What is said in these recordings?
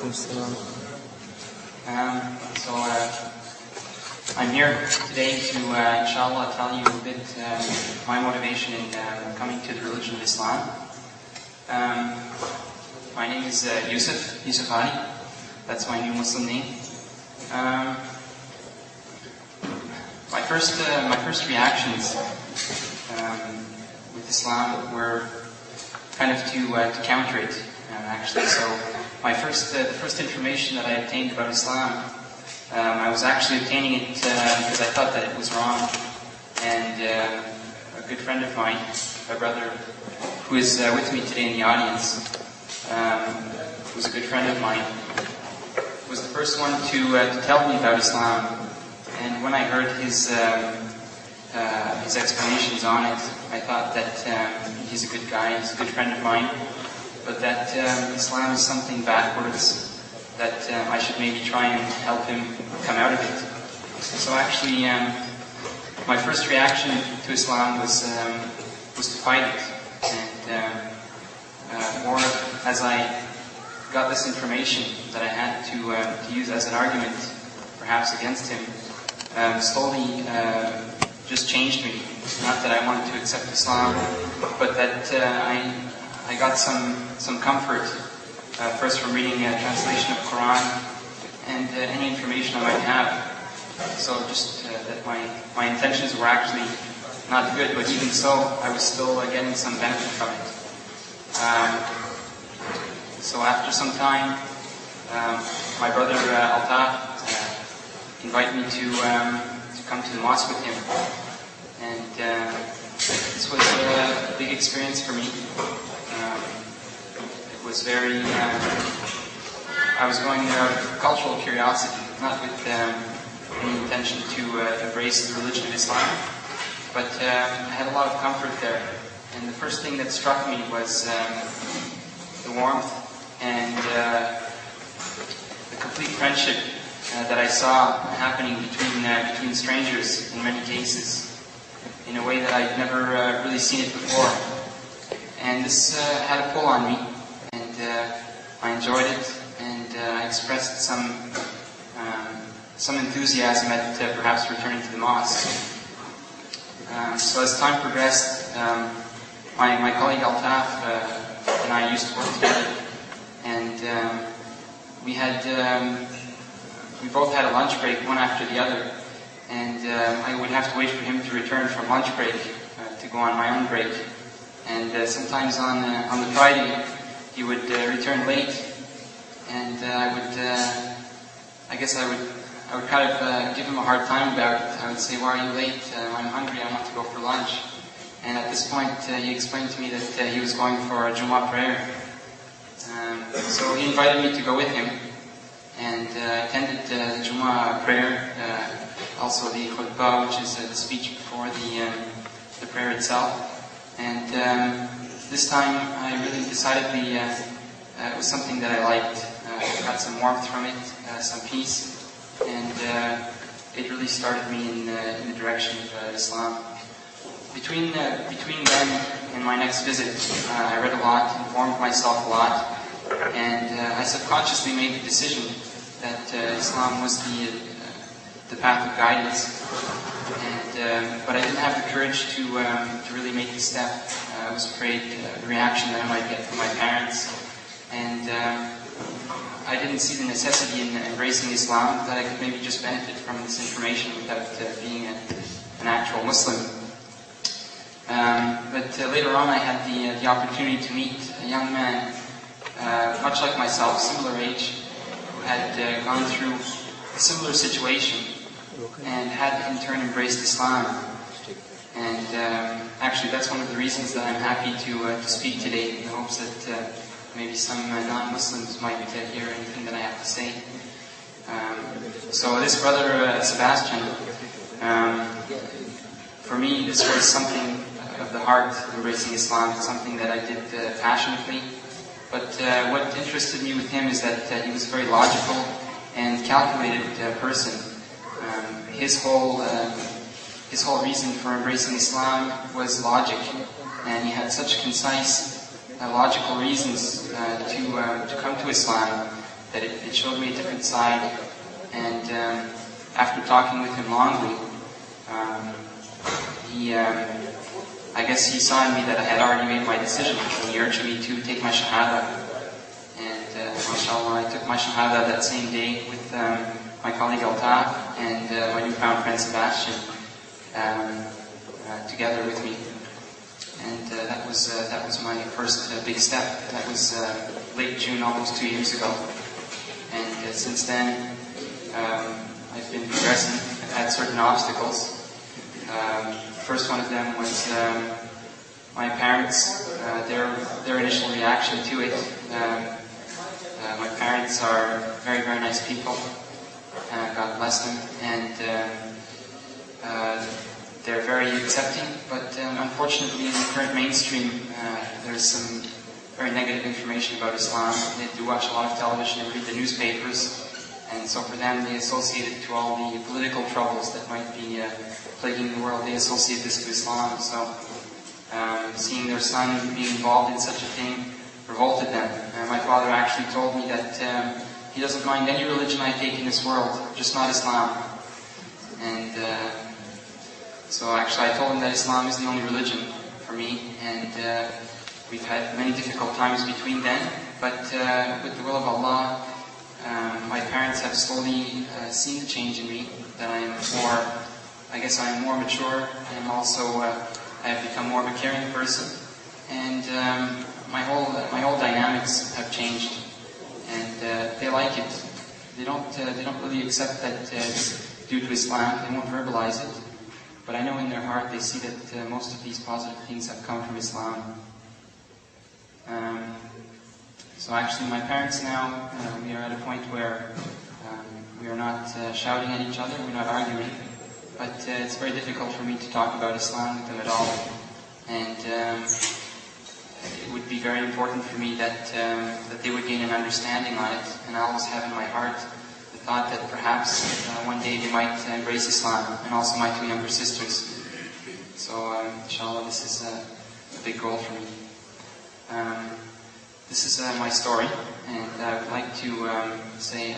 I'm here today to, inshallah, tell you a bit my motivation in coming to the religion of Islam. My name is Yusuf Ali. That's my new Muslim name. My first reactions with Islam were kind of to counter it, actually. So the first information that I obtained about Islam, I was actually obtaining it because I thought that it was wrong. And a good friend of mine, a brother who is with me today in the audience, who's a good friend of mine, was the first one to tell me about Islam. And when I heard his explanations on it, I thought that he's a good guy, he's a good friend of mine, but that Islam is something backwards, that I should maybe try and help him come out of it. So actually, my first reaction to Islam was to fight it, and more as I got this information that I had to use as an argument, perhaps against him, slowly just changed me. Not that I wanted to accept Islam, but that I got some comfort, first from reading a translation of Quran and any information I might have. So just that my intentions were actually not good, but even so, I was still getting some benefit from it. So after some time, my brother Altaf invited me to come to the mosque with him, and this was a big experience for me. It was very, I was going there out of cultural curiosity, not with any intention to embrace the religion of Islam, but I had a lot of comfort there. And the first thing that struck me was the warmth and the complete friendship that I saw happening between strangers in many cases, in a way that I'd never really seen it before. And this had a pull on me, and I enjoyed it, and I expressed some enthusiasm at perhaps returning to the mosque. So as time progressed, my colleague Altaf and I used to work together, and we both had a lunch break, one after the other, and I would have to wait for him to return from lunch break to go on my own break. And sometimes on the Friday, he would return late, and I would kind of give him a hard time about it. I would say, "Why are you late? I'm hungry, I want to go for lunch." And at this point, he explained to me that he was going for a Jummah prayer. So he invited me to go with him, and attended the Jummah prayer, also the khutbah, which is the speech before the prayer itself. And this time, I really decidedly, it was something that I liked. I got some warmth from it, some peace, and it really started me in the direction of Islam. Between then and my next visit, I read a lot, informed myself a lot, and I subconsciously made the decision that Islam was the path of guidance. But I didn't have the courage to really make the step. I was afraid the reaction that I might get from my parents, and I didn't see the necessity in embracing Islam, that I could maybe just benefit from this information without being an actual Muslim. But later on, I had the opportunity to meet a young man, much like myself, similar age, who had gone through a similar situation and had in turn embraced Islam. And actually, that's one of the reasons that I'm happy to speak today, in the hopes that maybe some non-Muslims might hear anything that I have to say. So this brother, Sebastian, for me, this was something of the heart, embracing Islam, something that I did passionately. But what interested me with him is that he was a very logical and calculated person. His whole reason for embracing Islam was logic, and he had such concise, logical reasons to come to Islam that it showed me a different side. And after talking with him longly, I guess he saw in me that I had already made my decision, and he urged me to take my Shahada. And mashallah, I took my Shahada that same day with my colleague Altaf and my newfound friend Sebastian together with me. And that was my first big step. That was late June, almost 2 years ago. And since then, I've been progressing. I've had certain obstacles. First one of them was my parents, their initial reaction to it. My parents are very, very nice people. God bless them. And they're very accepting, but unfortunately in the current mainstream there's some very negative information about Islam. They do watch a lot of television and read the newspapers, and so for them they associate it to all the political troubles that might be plaguing the world. They associate this to Islam. So seeing their son being involved in such a thing revolted them. My father actually told me that he doesn't mind any religion I take in this world, just not Islam. And so actually I told him that Islam is the only religion for me, and we've had many difficult times between then, but with the will of Allah, my parents have slowly seen the change in me, that I am more mature, and also I have become more of a caring person, and my whole dynamics have changed, and they like it. They don't really accept that it's due to Islam. They won't verbalize it. But I know in their heart they see that most of these positive things have come from Islam. So actually my parents now, we are at a point where we are not shouting at each other, we're not arguing, but it's very difficult for me to talk about Islam with them at all. And it would be very important for me that they would gain an understanding on it, and I always have in my heart the thought that perhaps one day they might embrace Islam, and also my two younger sisters. So inshallah, this is a big goal for me. This is my story, and I would like to say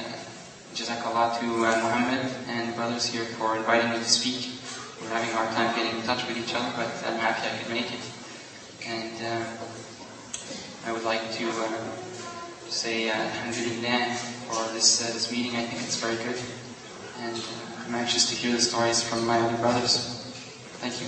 Jazakallah to Muhammad and the brothers here for inviting me to speak. We're having a hard time getting in touch with each other, but I'm happy I could make it. And I would like to say Alhamdulillah for this meeting. I think it's very good, and I'm anxious to hear the stories from my other brothers. Thank you.